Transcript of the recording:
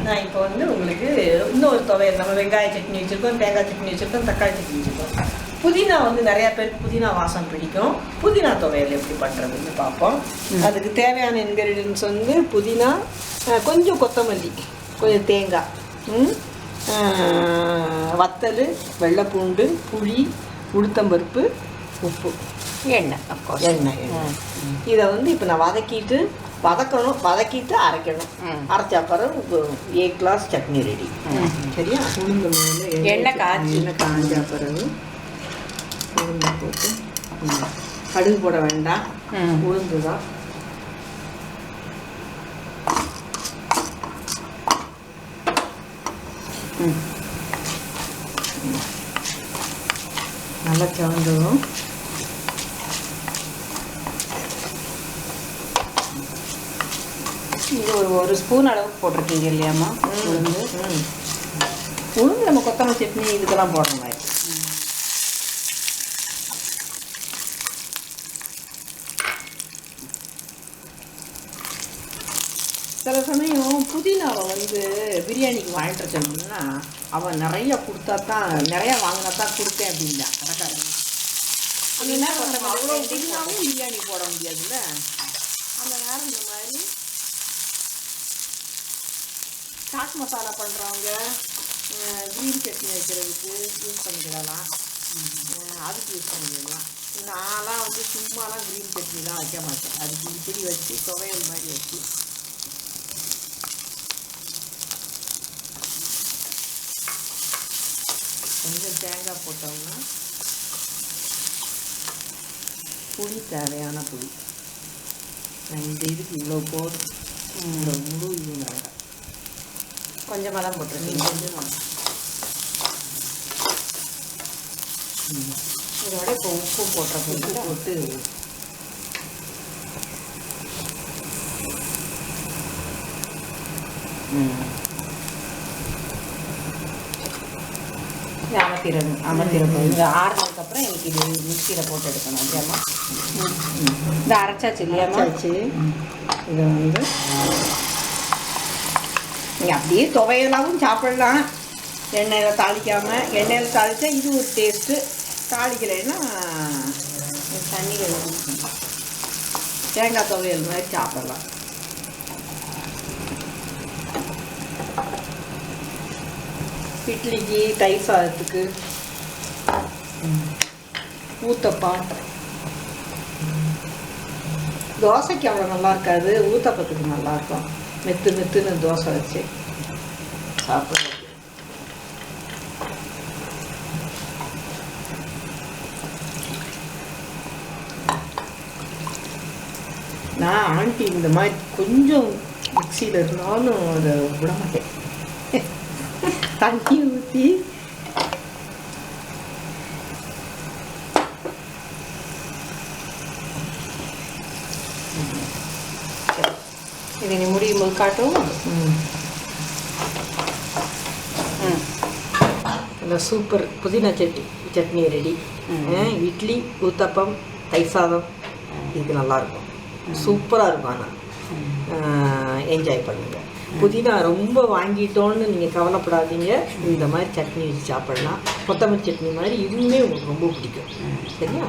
நான் இப்போ வந்து உங்களுக்கு இன்னொரு துவையல், நம்ம வெங்காய சட்னி வச்சுருக்கோம், தேங்காய் சட்னி வச்சுருக்கோம், தக்காளி சட்னி வச்சுருக்கோம். புதினா வந்து நிறையா பேருக்கு புதினா வாசம் பிடிக்கும். புதினா துவையல் எப்படி பண்ணுறதுன்னு பார்ப்போம். அதுக்கு தேவையான இன்க்ரீடியன்ஸ் வந்து புதினா, கொஞ்சம் கொத்தமல்லி, கொஞ்சம் தேங்காய், வத்தல், வெள்ளைப்பூண்டு, புளி, உளுத்தம்பருப்பு, உப்பு, எண்ணெய். எண்ணெய். இதை வந்து இப்போ நான் வதக்கணும், வதக்கிட்டு அரைக்கணும். அரைச்சா பிறகு 1 கிளாஸ் சட்னி ரெடி. சரியா? உளுந்து மேலே எண்ணெய் காஞ்சா பிறகு உளுந்து போட்டு, கடுகு போட வேண்டாம், உளுந்து தான். நல்லா சிவந்ததும் இது ஒரு ஸ்பூன் அளவுக்கு போட்டிருக்கீங்க இல்லையாம்மா உளுந்து? உளுந்து நம்ம கொத்தமல்லி சட்னி இதுக்கெல்லாம் போடுற மாதிரி. சில சமயம் புதினாவை வந்து பிரியாணிக்கு வாங்கிட்டு சொன்னோம்னா அவன் நிறைய கொடுத்தா தான், நிறையா வாங்கினா தான் கொடுத்தேன் அப்படின்னா கடைக்காரன். அப்படின்னா அவ்வளோ புதினாவும் பிரியாணி போட முடியாதுல்ல. அந்த நேரம் இந்த மாதிரி சாட் மசாலா பண்ணுறவங்க க்ரீன் சட்னி வைக்கிறதுக்கு யூஸ் பண்ணிக்கிடலாம், அதுக்கு யூஸ் பண்ணிக்கிடலாம். நான்லாம் வந்து சும்மாலாம் க்ரீன் சட்னிலாம் வைக்க மாட்டேன். அதுக்கு இப்படி வச்சு துவையல் மாதிரி வச்சு கொஞ்சம் தேங்காய் போட்டோம்னா, புளி தேவையான புளி, நான் இந்த இதுக்கு இவ்வளோ போதும், இந்த முழு இது வேண்டாம், கொஞ்சமாக தான் போட்டிருக்கீங்க. கொஞ்சம் இதோட இப்போ உப்பு போட்டிருக்கீங்க. போட்டு அமர்த்திடணும். இது ஆறுனதுக்கப்புறம் எனக்கு இது மிக்சியில் போட்டு எடுக்கணும். ஓகேம்மா? இந்த அரைச்சாச்சு இல்லையாம்மா? அரைச்சாச்சு. இதை வந்து நீங்கள் அப்படியே துவையலாகவும் சாப்பிடலாம், எண்ணெயில் தாளிக்காமல். எண்ணெயில் தாளித்தா இது ஒரு டேஸ்ட்டு, தாளிக்கலைன்னா தண்ணியில் தேங்காய் துவையல் மாதிரி சாப்பிடலாம். இட்லிக்கு, தயிர் சாதத்துக்கு, ஊத்தப்பம், தோசைக்கு அவ்வளோ நல்லா இருக்காது, ஊத்தப்பத்துக்கு நல்லாயிருக்கும். மெத்துன்னு தோசை வச்சு சாப்பிட்றது. நான் ஆண்டி இந்த மாதிரி கொஞ்சம் மிக்சியில் இருந்தாலும் அதை விட மாட்டேன், தண்ணி ஊற்றி இதை நீ முடியும் போது காட்டும். நல்லா சூப்பர் புதினா சட்னி ரெடி. இட்லி, ஊத்தப்பம், தயிர் சாதம் இதுக்கு நல்லாயிருக்கும், சூப்பராக இருக்கும். ஆனால் என்ஜாய் பண்ணுங்கள். புதினா ரொம்ப வாங்கிட்டோன்னு நீங்கள் கவலைப்படாதீங்க, இந்த மாதிரி சட்னி வச்சு சாப்பிடலாம். கொத்தமல்லி சட்னி மாதிரி இதுவுமே உங்களுக்கு ரொம்ப பிடிக்கும். சரியா?